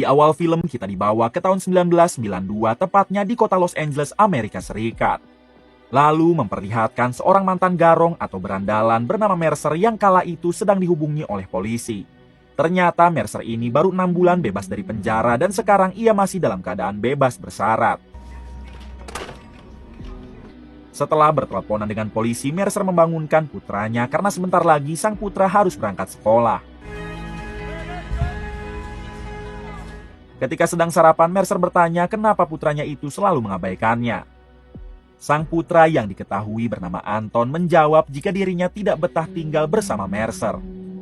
awal film kita dibawa ke tahun 1992, tepatnya di kota Los Angeles, Amerika Serikat. Lalu memperlihatkan seorang mantan garong atau berandalan bernama Mercer yang kala itu sedang dihubungi oleh polisi. Ternyata Mercer ini baru 6 bulan bebas dari penjara dan sekarang ia masih dalam keadaan bebas bersyarat. Setelah berteleponan dengan polisi, Mercer membangunkan putranya karena sebentar lagi sang putra harus berangkat sekolah. Ketika sedang sarapan, Mercer bertanya kenapa putranya itu selalu mengabaikannya. Sang putra yang diketahui bernama Anton menjawab jika dirinya tidak betah tinggal bersama Mercer.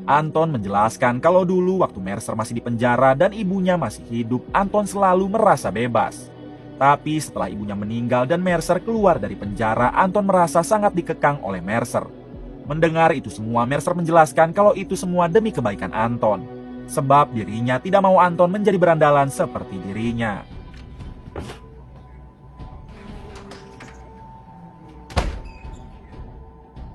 Anton menjelaskan kalau dulu waktu Mercer masih di penjara dan ibunya masih hidup, Anton selalu merasa bebas. Tapi setelah ibunya meninggal dan Mercer keluar dari penjara, Anton merasa sangat dikekang oleh Mercer. Mendengar itu semua, Mercer menjelaskan kalau itu semua demi kebaikan Anton. Sebab dirinya tidak mau Anton menjadi berandalan seperti dirinya.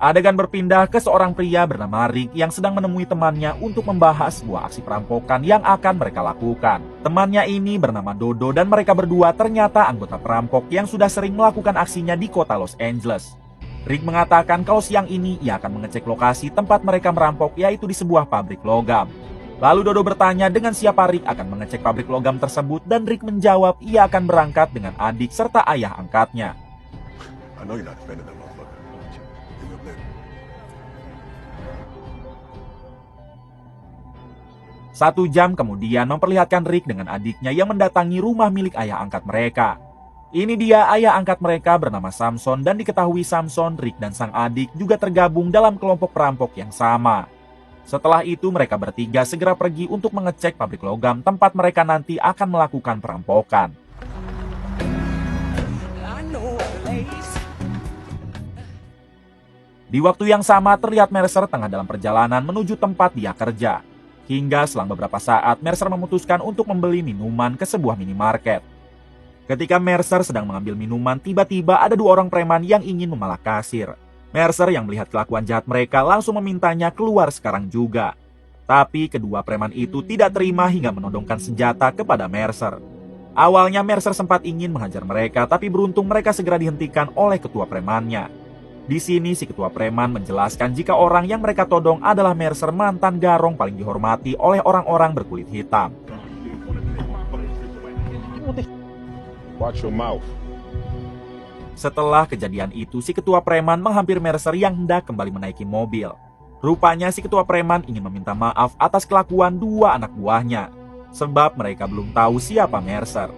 Adegan berpindah ke seorang pria bernama Rick yang sedang menemui temannya untuk membahas sebuah aksi perampokan yang akan mereka lakukan. Temannya ini bernama Dodo dan mereka berdua ternyata anggota perampok yang sudah sering melakukan aksinya di kota Los Angeles. Rick mengatakan kalau siang ini ia akan mengecek lokasi tempat mereka merampok, yaitu di sebuah pabrik logam. Lalu Dodo bertanya dengan siapa Rick akan mengecek pabrik logam tersebut dan Rick menjawab ia akan berangkat dengan adik serta ayah angkatnya. 1 jam kemudian memperlihatkan Rick dengan adiknya yang mendatangi rumah milik ayah angkat mereka. Ini dia ayah angkat mereka bernama Samson dan diketahui Samson, Rick dan sang adik juga tergabung dalam kelompok perampok yang sama. Setelah itu mereka bertiga segera pergi untuk mengecek pabrik logam tempat mereka nanti akan melakukan perampokan. Di waktu yang sama terlihat Mercer tengah dalam perjalanan menuju tempat dia kerja. Hingga selang beberapa saat, Mercer memutuskan untuk membeli minuman ke sebuah minimarket. Ketika Mercer sedang mengambil minuman, tiba-tiba ada 2 orang preman yang ingin memalak kasir. Mercer yang melihat kelakuan jahat mereka langsung memintanya keluar sekarang juga. Tapi kedua preman itu tidak terima hingga menodongkan senjata kepada Mercer. Awalnya Mercer sempat ingin menghajar mereka, tapi beruntung mereka segera dihentikan oleh ketua premannya. Di sini si ketua preman menjelaskan jika orang yang mereka todong adalah Mercer, mantan garong paling dihormati oleh orang-orang berkulit hitam. Watch your mouth. Setelah kejadian itu, si ketua preman menghampiri Mercer yang hendak kembali menaiki mobil. Rupanya si ketua preman ingin meminta maaf atas kelakuan 2 anak buahnya, sebab mereka belum tahu siapa Mercer.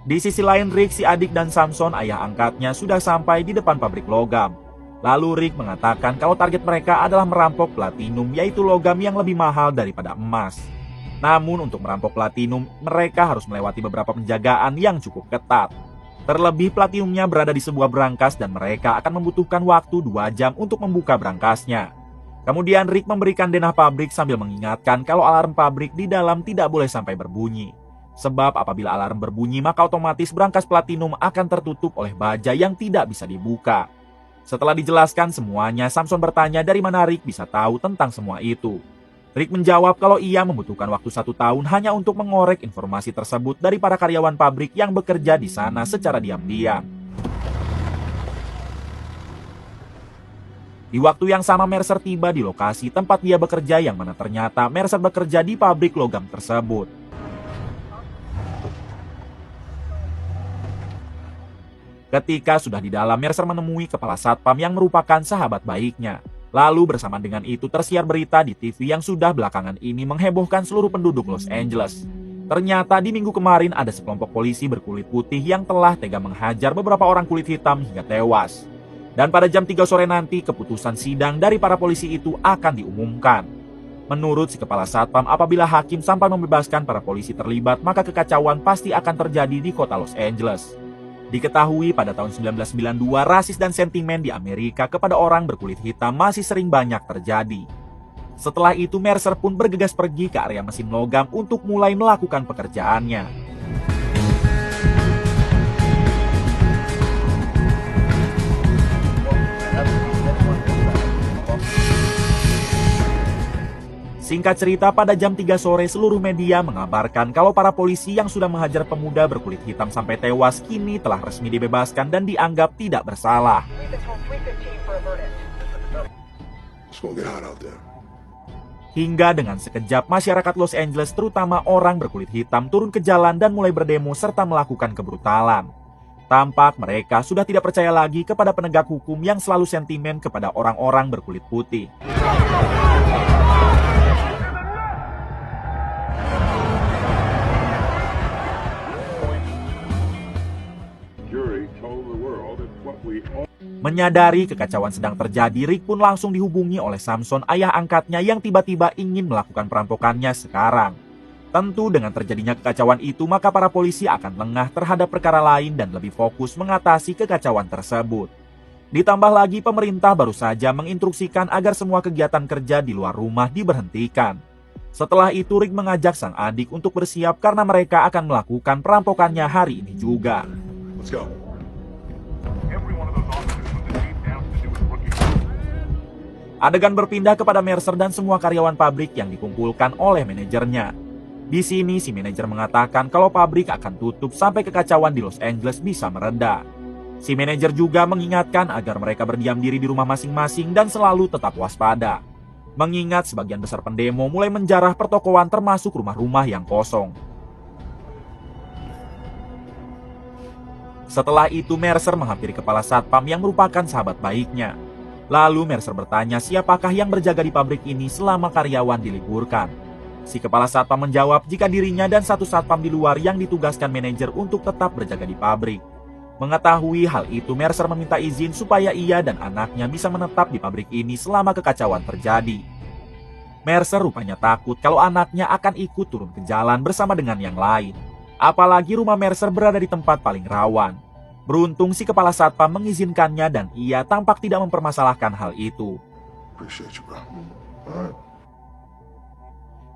Di sisi lain, Rick, si adik dan Samson, ayah angkatnya, sudah sampai di depan pabrik logam. Lalu Rick mengatakan kalau target mereka adalah merampok platinum, yaitu logam yang lebih mahal daripada emas. Namun untuk merampok platinum, mereka harus melewati beberapa penjagaan yang cukup ketat. Terlebih platinumnya berada di sebuah brankas dan mereka akan membutuhkan waktu 2 jam untuk membuka brankasnya. Kemudian Rick memberikan denah pabrik sambil mengingatkan kalau alarm pabrik di dalam tidak boleh sampai berbunyi. Sebab apabila alarm berbunyi maka otomatis brankas platinum akan tertutup oleh baja yang tidak bisa dibuka. Setelah dijelaskan semuanya, Samson bertanya dari mana Rick bisa tahu tentang semua itu. Rick menjawab kalau ia membutuhkan waktu 1 tahun hanya untuk mengorek informasi tersebut dari para karyawan pabrik yang bekerja di sana secara diam-diam. Di waktu yang sama Mercer tiba di lokasi tempat dia bekerja, yang mana ternyata Mercer bekerja di pabrik logam tersebut. Ketika sudah di dalam, Mercer menemui kepala satpam yang merupakan sahabat baiknya. Lalu bersamaan dengan itu tersiar berita di TV yang sudah belakangan ini menghebohkan seluruh penduduk Los Angeles. Ternyata di minggu kemarin ada sekelompok polisi berkulit putih yang telah tega menghajar beberapa orang kulit hitam hingga tewas. Dan pada jam 3 sore nanti keputusan sidang dari para polisi itu akan diumumkan. Menurut si kepala satpam, apabila hakim sampai membebaskan para polisi terlibat, maka kekacauan pasti akan terjadi di kota Los Angeles. Diketahui pada tahun 1992, rasis dan sentimen di Amerika kepada orang berkulit hitam masih sering banyak terjadi. Setelah itu Mercer pun bergegas pergi ke area mesin logam untuk mulai melakukan pekerjaannya. Singkat cerita, pada jam 3 sore seluruh media mengabarkan kalau para polisi yang sudah menghajar pemuda berkulit hitam sampai tewas kini telah resmi dibebaskan dan dianggap tidak bersalah. It's gonna get hot out there. Hingga dengan sekejap, masyarakat Los Angeles terutama orang berkulit hitam turun ke jalan dan mulai berdemo serta melakukan kebrutalan. Tampak mereka sudah tidak percaya lagi kepada penegak hukum yang selalu sentimen kepada orang-orang berkulit putih. Jury told the world that what we own. Menyadari kekacauan sedang terjadi, Rick pun langsung dihubungi oleh Samson, ayah angkatnya yang tiba-tiba ingin melakukan perampokannya sekarang. Tentu dengan terjadinya kekacauan itu, maka para polisi akan lengah terhadap perkara lain dan lebih fokus mengatasi kekacauan tersebut. Ditambah lagi pemerintah baru saja menginstruksikan agar semua kegiatan kerja di luar rumah diberhentikan. Setelah itu Rick mengajak sang adik untuk bersiap karena mereka akan melakukan perampokannya hari ini juga. Let's go. Adegan berpindah kepada Mercer dan semua karyawan pabrik yang dikumpulkan oleh manajernya. Di sini si manajer mengatakan kalau pabrik akan tutup sampai kekacauan di Los Angeles bisa mereda. Si manajer juga mengingatkan agar mereka berdiam diri di rumah masing-masing dan selalu tetap waspada. Mengingat sebagian besar pendemo mulai menjarah pertokoan termasuk rumah-rumah yang kosong. Setelah itu Mercer menghampiri kepala satpam yang merupakan sahabat baiknya. Lalu Mercer bertanya siapakah yang berjaga di pabrik ini selama karyawan diliburkan. Si kepala satpam menjawab jika dirinya dan satu satpam di luar yang ditugaskan manajer untuk tetap berjaga di pabrik. Mengetahui hal itu, Mercer meminta izin supaya ia dan anaknya bisa menetap di pabrik ini selama kekacauan terjadi. Mercer rupanya takut kalau anaknya akan ikut turun ke jalan bersama dengan yang lain. Apalagi rumah Mercer berada di tempat paling rawan. Beruntung si kepala satpam mengizinkannya dan ia tampak tidak mempermasalahkan hal itu. Appreciate you, bro. All right.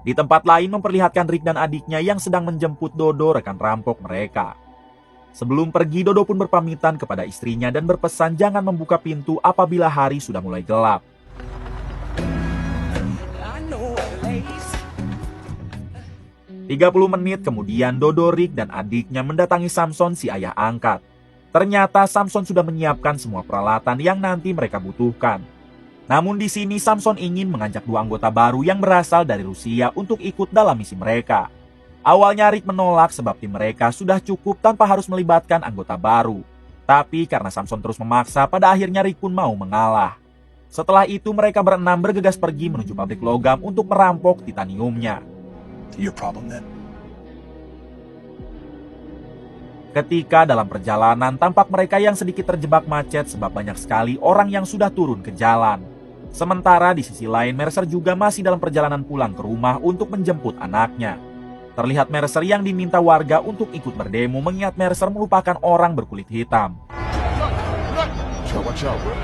Di tempat lain memperlihatkan Rick dan adiknya yang sedang menjemput Dodo, rekan rampok mereka. Sebelum pergi, Dodo pun berpamitan kepada istrinya dan berpesan jangan membuka pintu apabila hari sudah mulai gelap. 30 menit kemudian Dodo, Rick, dan adiknya mendatangi Samson si ayah angkat. Ternyata Samson sudah menyiapkan semua peralatan yang nanti mereka butuhkan. Namun di sini Samson ingin mengajak dua anggota baru yang berasal dari Rusia untuk ikut dalam misi mereka. Awalnya Rick menolak sebab tim mereka sudah cukup tanpa harus melibatkan anggota baru. Tapi karena Samson terus memaksa, pada akhirnya Rick pun mau mengalah. Setelah itu mereka berenam bergegas pergi menuju pabrik logam untuk merampok titaniumnya. Your problem then? Ketika dalam perjalanan, tampak mereka yang sedikit terjebak macet sebab banyak sekali orang yang sudah turun ke jalan. Sementara di sisi lain, Mercer juga masih dalam perjalanan pulang ke rumah untuk menjemput anaknya. Terlihat Mercer yang diminta warga untuk ikut berdemo mengingat Mercer merupakan orang berkulit hitam. Watch out, bro.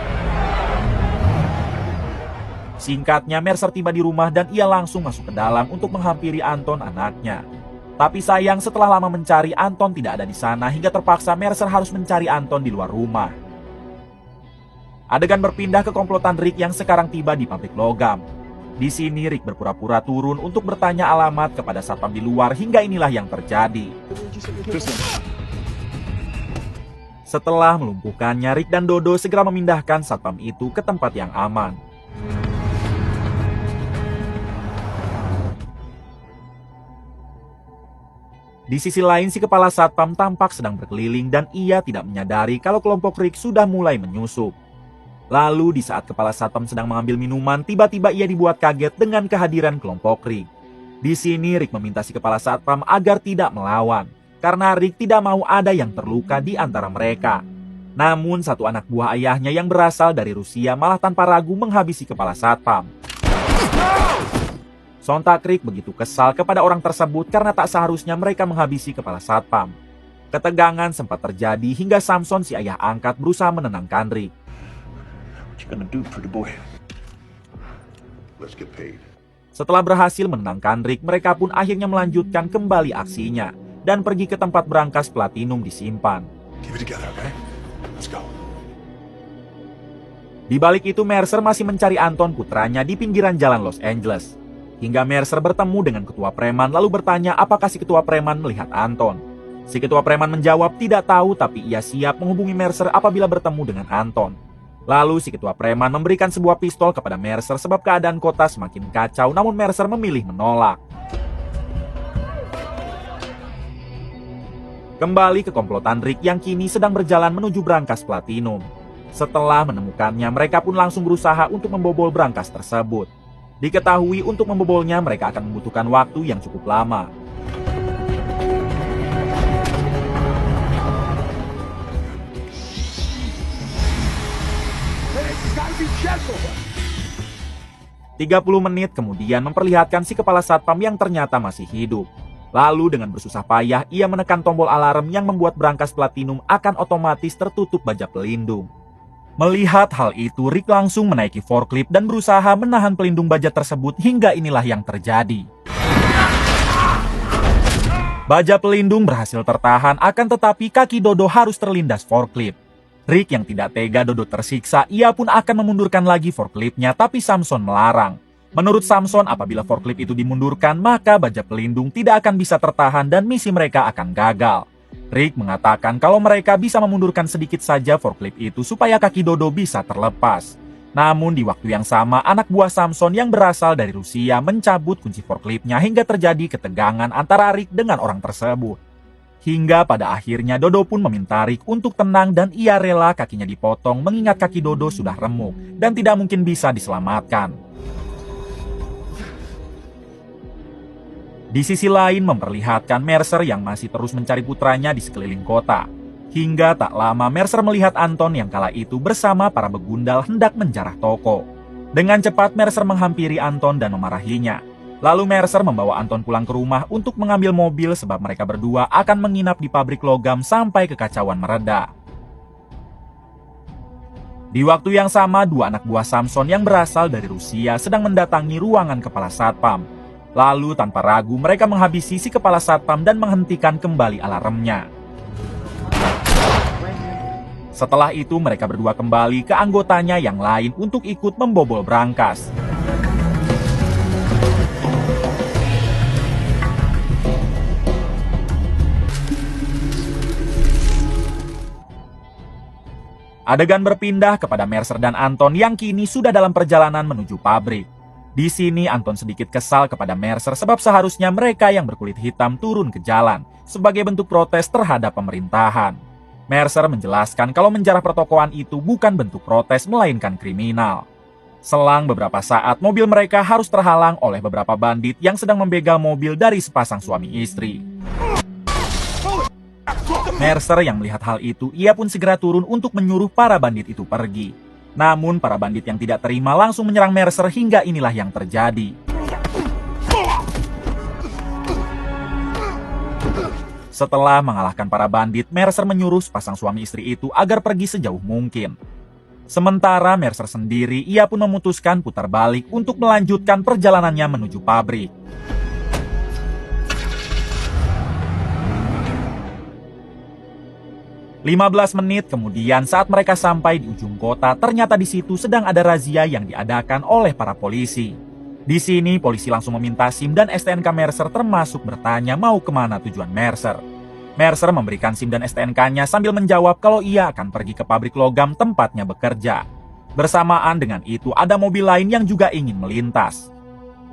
Singkatnya, Mercer tiba di rumah dan ia langsung masuk ke dalam untuk menghampiri Anton, anaknya. Tapi sayang setelah lama mencari, Anton tidak ada di sana hingga terpaksa Mercer harus mencari Anton di luar rumah. Adegan berpindah ke komplotan Rick yang sekarang tiba di pabrik logam. Di sini Rick berpura-pura turun untuk bertanya alamat kepada satpam di luar hingga inilah yang terjadi. Setelah melumpuhkannya, Rick dan Dodo segera memindahkan satpam itu ke tempat yang aman. Di sisi lain, si kepala satpam tampak sedang berkeliling dan ia tidak menyadari kalau kelompok Rick sudah mulai menyusup. Lalu di saat kepala satpam sedang mengambil minuman, tiba-tiba ia dibuat kaget dengan kehadiran kelompok Rick. Di sini Rick meminta si kepala satpam agar tidak melawan, karena Rick tidak mau ada yang terluka di antara mereka. Namun satu anak buah ayahnya yang berasal dari Rusia malah tanpa ragu menghabisi kepala satpam. Sontak Rick begitu kesal kepada orang tersebut karena tak seharusnya mereka menghabisi kepala satpam. Ketegangan sempat terjadi hingga Samson si ayah angkat berusaha menenangkan Rick. What you gonna do, pretty boy? Let's get paid. Setelah berhasil menenangkan Rick, mereka pun akhirnya melanjutkan kembali aksinya dan pergi ke tempat berangkas platinum disimpan. Keep it together, okay? Let's go. Di balik itu, Mercer masih mencari Anton putranya di pinggiran jalan Los Angeles. hingga Mercer bertemu dengan ketua preman lalu bertanya apakah si ketua preman melihat Anton. Si ketua preman menjawab tidak tahu tapi ia siap menghubungi Mercer apabila bertemu dengan Anton. Lalu si ketua preman memberikan sebuah pistol kepada Mercer sebab keadaan kota semakin kacau, namun Mercer memilih menolak. Kembali ke komplotan Rick yang kini sedang berjalan menuju brankas platinum. Setelah menemukannya, mereka pun langsung berusaha untuk membobol brankas tersebut. Diketahui untuk membobolnya mereka akan membutuhkan waktu yang cukup lama. Be careful. 30 menit kemudian memperlihatkan si kepala satpam yang ternyata masih hidup. Lalu dengan bersusah payah ia menekan tombol alarm yang membuat brankas platinum akan otomatis tertutup baja pelindung. Melihat hal itu, Rick langsung menaiki forklift dan berusaha menahan pelindung baja tersebut hingga inilah yang terjadi. Baja pelindung berhasil tertahan, akan tetapi kaki Dodo harus terlindas forklift. Rick yang tidak tega Dodo tersiksa, ia pun akan memundurkan lagi forkliftnya, tapi Samson melarang. Menurut Samson, apabila forklift itu dimundurkan, maka baja pelindung tidak akan bisa tertahan dan misi mereka akan gagal. Rick mengatakan kalau mereka bisa memundurkan sedikit saja forklift itu supaya kaki Dodo bisa terlepas. Namun di waktu yang sama, anak buah Samson yang berasal dari Rusia mencabut kunci forkliftnya hingga terjadi ketegangan antara Rick dengan orang tersebut. Hingga pada akhirnya Dodo pun meminta Rick untuk tenang dan ia rela kakinya dipotong mengingat kaki Dodo sudah remuk dan tidak mungkin bisa diselamatkan. Di sisi lain memperlihatkan Mercer yang masih terus mencari putranya di sekeliling kota. Hingga tak lama Mercer melihat Anton yang kala itu bersama para begundal hendak menjarah toko. Dengan cepat Mercer menghampiri Anton dan memarahinya. Lalu Mercer membawa Anton pulang ke rumah untuk mengambil mobil sebab mereka berdua akan menginap di pabrik logam sampai kekacauan mereda. Di waktu yang sama, dua anak buah Samson yang berasal dari Rusia sedang mendatangi ruangan kepala satpam. Lalu tanpa ragu mereka menghabisi si kepala satpam dan menghentikan kembali alarmnya. Setelah itu mereka berdua kembali ke anggotanya yang lain untuk ikut membobol brankas. Adegan berpindah kepada Mercer dan Anton yang kini sudah dalam perjalanan menuju pabrik. Di sini Anton sedikit kesal kepada Mercer sebab seharusnya mereka yang berkulit hitam turun ke jalan sebagai bentuk protes terhadap pemerintahan. Mercer menjelaskan kalau menjarah pertokoan itu bukan bentuk protes melainkan kriminal. Selang beberapa saat mobil mereka harus terhalang oleh beberapa bandit yang sedang membegal mobil dari sepasang suami istri. Mercer yang melihat hal itu, ia pun segera turun untuk menyuruh para bandit itu pergi. Namun para bandit yang tidak terima langsung menyerang Mercer hingga inilah yang terjadi. Setelah mengalahkan para bandit, Mercer menyuruh sepasang suami istri itu agar pergi sejauh mungkin. Sementara Mercer sendiri, ia pun memutuskan putar balik untuk melanjutkan perjalanannya menuju pabrik. 15 menit kemudian saat mereka sampai di ujung kota, ternyata di situ sedang ada razia yang diadakan oleh para polisi. Di sini polisi langsung meminta SIM dan STNK Mercer termasuk bertanya mau kemana tujuan Mercer. Mercer memberikan SIM dan STNK-nya sambil menjawab kalau ia akan pergi ke pabrik logam tempatnya bekerja. Bersamaan dengan itu ada mobil lain yang juga ingin melintas.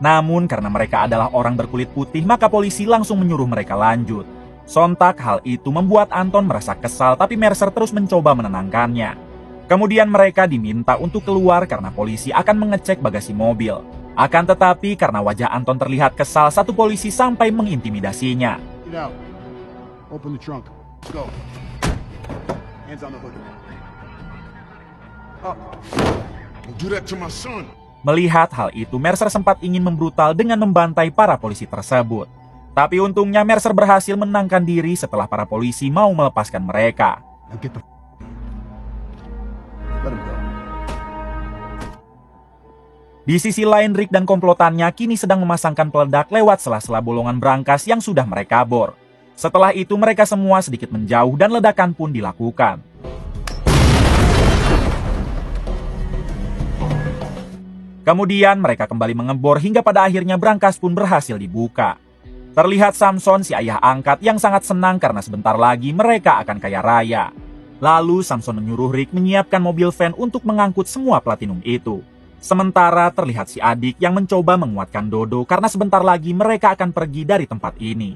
Namun karena mereka adalah orang berkulit putih maka polisi langsung menyuruh mereka lanjut. Sontak hal itu membuat Anton merasa kesal tapi Mercer terus mencoba menenangkannya. Kemudian mereka diminta untuk keluar karena polisi akan mengecek bagasi mobil. Akan tetapi karena wajah Anton terlihat kesal, satu polisi sampai mengintimidasinya. Get out. Open the trunk. Go. Hands on the hood. Up. Don't do that to my son. Melihat hal itu, Mercer sempat ingin membrutal dengan membantai para polisi tersebut. Tapi untungnya Mercer berhasil menenangkan diri setelah para polisi mau melepaskan mereka. Now get the. Let him go. Di sisi lain, Rick dan komplotannya kini sedang memasangkan peledak lewat sela-sela bolongan brankas yang sudah mereka bor. Setelah itu mereka semua sedikit menjauh dan ledakan pun dilakukan. Kemudian mereka kembali mengebor hingga pada akhirnya brankas pun berhasil dibuka. Terlihat Samson, si ayah angkat, yang sangat senang karena sebentar lagi mereka akan kaya raya. Lalu Samson menyuruh Rick menyiapkan mobil van untuk mengangkut semua platinum itu. Sementara terlihat si adik yang mencoba menguatkan Dodo karena sebentar lagi mereka akan pergi dari tempat ini.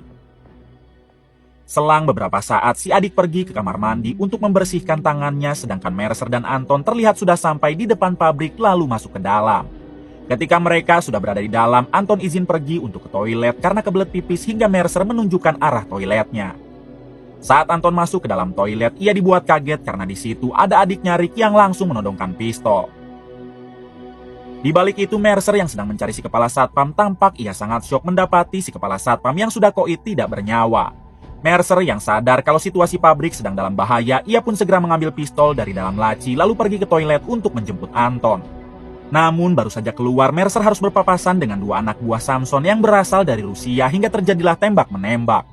Selang beberapa saat, si adik pergi ke kamar mandi untuk membersihkan tangannya, sedangkan Mercer dan Anton terlihat sudah sampai di depan pabrik lalu masuk ke dalam. Ketika mereka sudah berada di dalam, Anton izin pergi untuk ke toilet karena kebelet pipis hingga Mercer menunjukkan arah toiletnya. Saat Anton masuk ke dalam toilet, ia dibuat kaget karena di situ ada adiknya Rick yang langsung menodongkan pistol. Di balik itu, Mercer yang sedang mencari si kepala satpam tampak ia sangat syok mendapati si kepala satpam yang sudah koit tidak bernyawa. Mercer yang sadar kalau situasi pabrik sedang dalam bahaya, ia pun segera mengambil pistol dari dalam laci lalu pergi ke toilet untuk menjemput Anton. Namun baru saja keluar, Mercer harus berpapasan dengan dua anak buah Samson yang berasal dari Rusia hingga terjadilah tembak-menembak.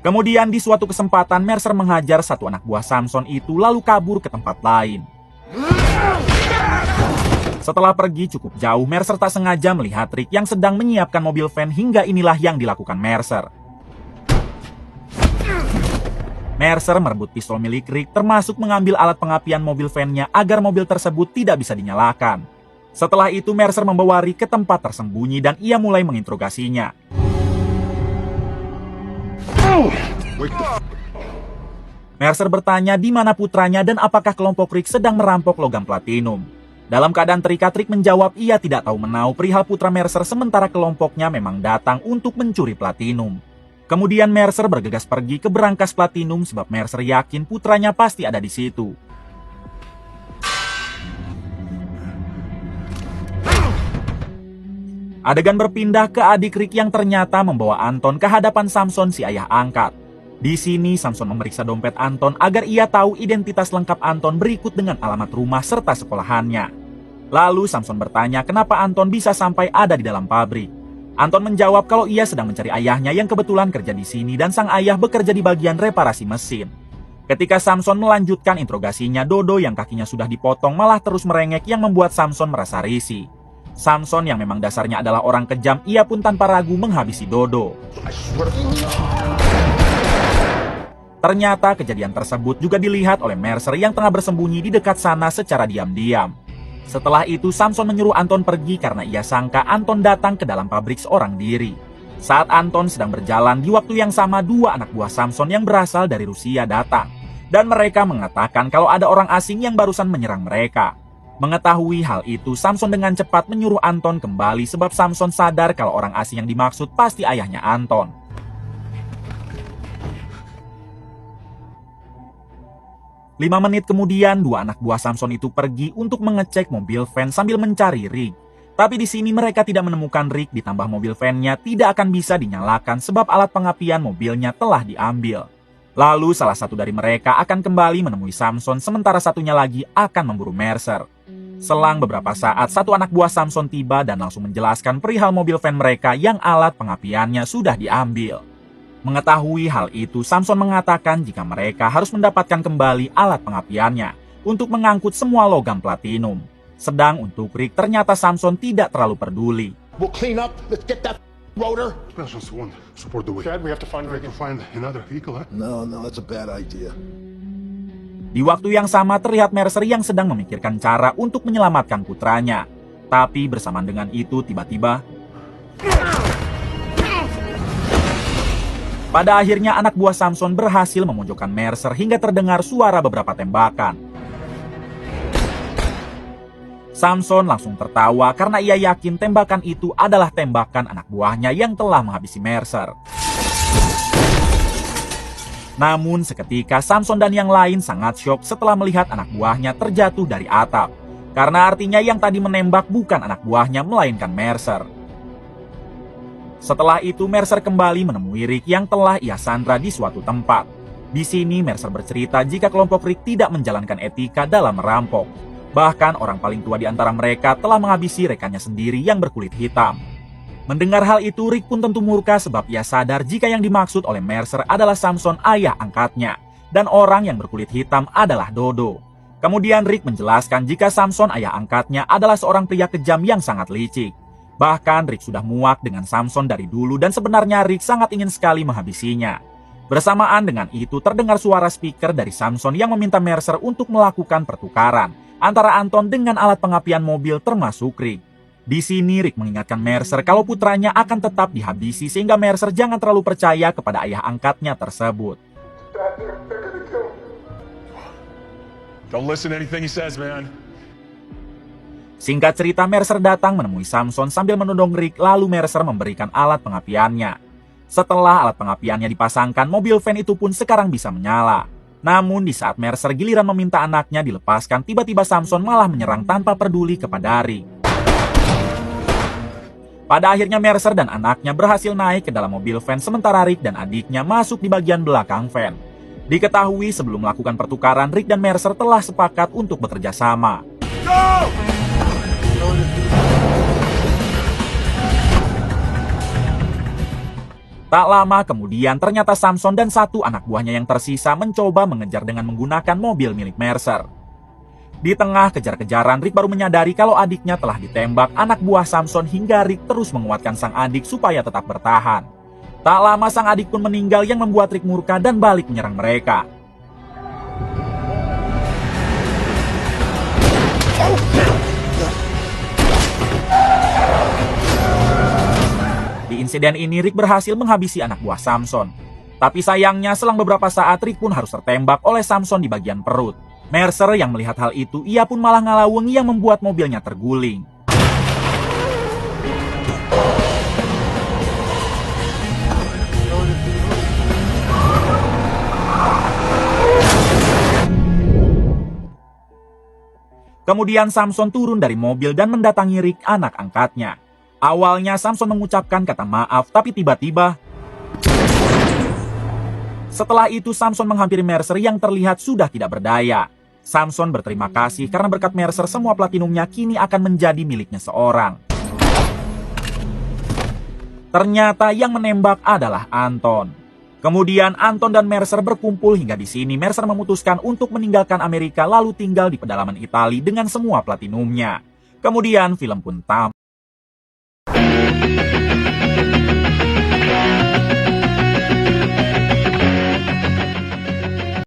Kemudian di suatu kesempatan Mercer menghajar satu anak buah Samson itu lalu kabur ke tempat lain. Setelah pergi cukup jauh, Mercer tak sengaja melihat Rick yang sedang menyiapkan mobil van hingga inilah yang dilakukan Mercer. Mercer merebut pistol milik Rick termasuk mengambil alat pengapian mobil van-nya agar mobil tersebut tidak bisa dinyalakan. Setelah itu Mercer membawa Rick ke tempat tersembunyi dan ia mulai menginterogasinya. Mercer bertanya di mana putranya dan apakah kelompok Rick sedang merampok logam platinum. Dalam keadaan terikat, Rick menjawab ia tidak tahu menau perihal putra Mercer sementara kelompoknya memang datang untuk mencuri platinum. Kemudian Mercer bergegas pergi ke berangkas platinum sebab Mercer yakin putranya pasti ada di situ. Adegan berpindah ke adik Rick yang ternyata membawa Anton ke hadapan Samson, si ayah angkat. Di sini Samson memeriksa dompet Anton agar ia tahu identitas lengkap Anton berikut dengan alamat rumah serta sekolahannya. Lalu Samson bertanya kenapa Anton bisa sampai ada di dalam pabrik. Anton menjawab kalau ia sedang mencari ayahnya yang kebetulan kerja di sini dan sang ayah bekerja di bagian reparasi mesin. Ketika Samson melanjutkan interogasinya, Dodo yang kakinya sudah dipotong malah terus merengek yang membuat Samson merasa risih. Samson yang memang dasarnya adalah orang kejam, ia pun tanpa ragu menghabisi Dodo. Ternyata kejadian tersebut juga dilihat oleh Mercer yang tengah bersembunyi di dekat sana secara diam-diam. Setelah itu Samson menyuruh Anton pergi karena ia sangka Anton datang ke dalam pabrik seorang diri. Saat Anton sedang berjalan, di waktu yang sama dua anak buah Samson yang berasal dari Rusia datang. Dan mereka mengatakan kalau ada orang asing yang barusan menyerang mereka. Mengetahui hal itu, Samson dengan cepat menyuruh Anton kembali sebab Samson sadar kalau orang asing yang dimaksud pasti ayahnya Anton. Lima menit kemudian, dua anak buah Samson itu pergi untuk mengecek mobil van sambil mencari Rick. Tapi di sini mereka tidak menemukan Rick, ditambah mobil van-nya tidak akan bisa dinyalakan sebab alat pengapian mobilnya telah diambil. Lalu salah satu dari mereka akan kembali menemui Samson, sementara satunya lagi akan memburu Mercer. Selang beberapa saat, satu anak buah Samson tiba dan langsung menjelaskan perihal mobil van mereka yang alat pengapiannya sudah diambil. Mengetahui hal itu, Samson mengatakan jika mereka harus mendapatkan kembali alat pengapiannya untuk mengangkut semua logam platinum. Sedang untuk Rick, ternyata Samson tidak terlalu peduli. We'll clean up. Let's get that rotor. Specialist one. Support the way. Dad, we have to find Rick. Find another vehicle, huh? No, that's a bad idea. Di waktu yang sama terlihat Mercer yang sedang memikirkan cara untuk menyelamatkan putranya. Tapi bersamaan dengan itu tiba-tiba pada akhirnya anak buah Samson berhasil memojokkan Mercer hingga terdengar suara beberapa tembakan. Samson langsung tertawa karena ia yakin tembakan itu adalah tembakan anak buahnya yang telah menghabisi Mercer. Namun seketika Samson dan yang lain sangat syok setelah melihat anak buahnya terjatuh dari atap. Karena artinya yang tadi menembak bukan anak buahnya melainkan Mercer. Setelah itu Mercer kembali menemui Rick yang telah ia sandra di suatu tempat. Di sini Mercer bercerita jika kelompok Rick tidak menjalankan etika dalam merampok. Bahkan orang paling tua di antara mereka telah menghabisi rekannya sendiri yang berkulit hitam. Mendengar hal itu, Rick pun tentu murka sebab ia sadar jika yang dimaksud oleh Mercer adalah Samson, ayah angkatnya, dan orang yang berkulit hitam adalah Dodo. Kemudian Rick menjelaskan jika Samson, ayah angkatnya, adalah seorang pria kejam yang sangat licik. Bahkan Rick sudah muak dengan Samson dari dulu dan sebenarnya Rick sangat ingin sekali menghabisinya. Bersamaan dengan itu terdengar suara speaker dari Samson yang meminta Mercer untuk melakukan pertukaran antara Anton dengan alat pengapian mobil termasuk Rick. Di sini Rick mengingatkan Mercer kalau putranya akan tetap dihabisi sehingga Mercer jangan terlalu percaya kepada ayah angkatnya tersebut. Don't listen to anything he says, man. Singkat cerita, Mercer datang menemui Samson sambil menodong Rick, lalu Mercer memberikan alat pengapiannya. Setelah alat pengapiannya dipasangkan, mobil van itu pun sekarang bisa menyala. Namun di saat Mercer giliran meminta anaknya dilepaskan, tiba-tiba Samson malah menyerang tanpa peduli kepada Rick. Pada akhirnya Mercer dan anaknya berhasil naik ke dalam mobil van sementara Rick dan adiknya masuk di bagian belakang van. Diketahui sebelum melakukan pertukaran, Rick dan Mercer telah sepakat untuk bekerja sama. Tak lama kemudian ternyata Samson dan satu anak buahnya yang tersisa mencoba mengejar dengan menggunakan mobil milik Mercer. Di tengah kejar-kejaran, Rick baru menyadari kalau adiknya telah ditembak anak buah Samson hingga Rick terus menguatkan sang adik supaya tetap bertahan. Tak lama sang adik pun meninggal yang membuat Rick murka dan balik menyerang mereka. Di insiden ini Rick berhasil menghabisi anak buah Samson. Tapi sayangnya selang beberapa saat Rick pun harus tertembak oleh Samson di bagian perut. Mercer yang melihat hal itu, ia pun malah ngalaweng yang membuat mobilnya terguling. Kemudian Samson turun dari mobil dan mendatangi Rick, anak angkatnya. Awalnya Samson mengucapkan kata maaf, tapi tiba-tiba setelah itu Samson menghampiri Mercer yang terlihat sudah tidak berdaya. Samson berterima kasih karena berkat Mercer semua platinumnya kini akan menjadi miliknya seorang. Ternyata yang menembak adalah Anton. Kemudian Anton dan Mercer berkumpul hingga di sini Mercer memutuskan untuk meninggalkan Amerika lalu tinggal di pedalaman Italia dengan semua platinumnya. Kemudian film pun tamat.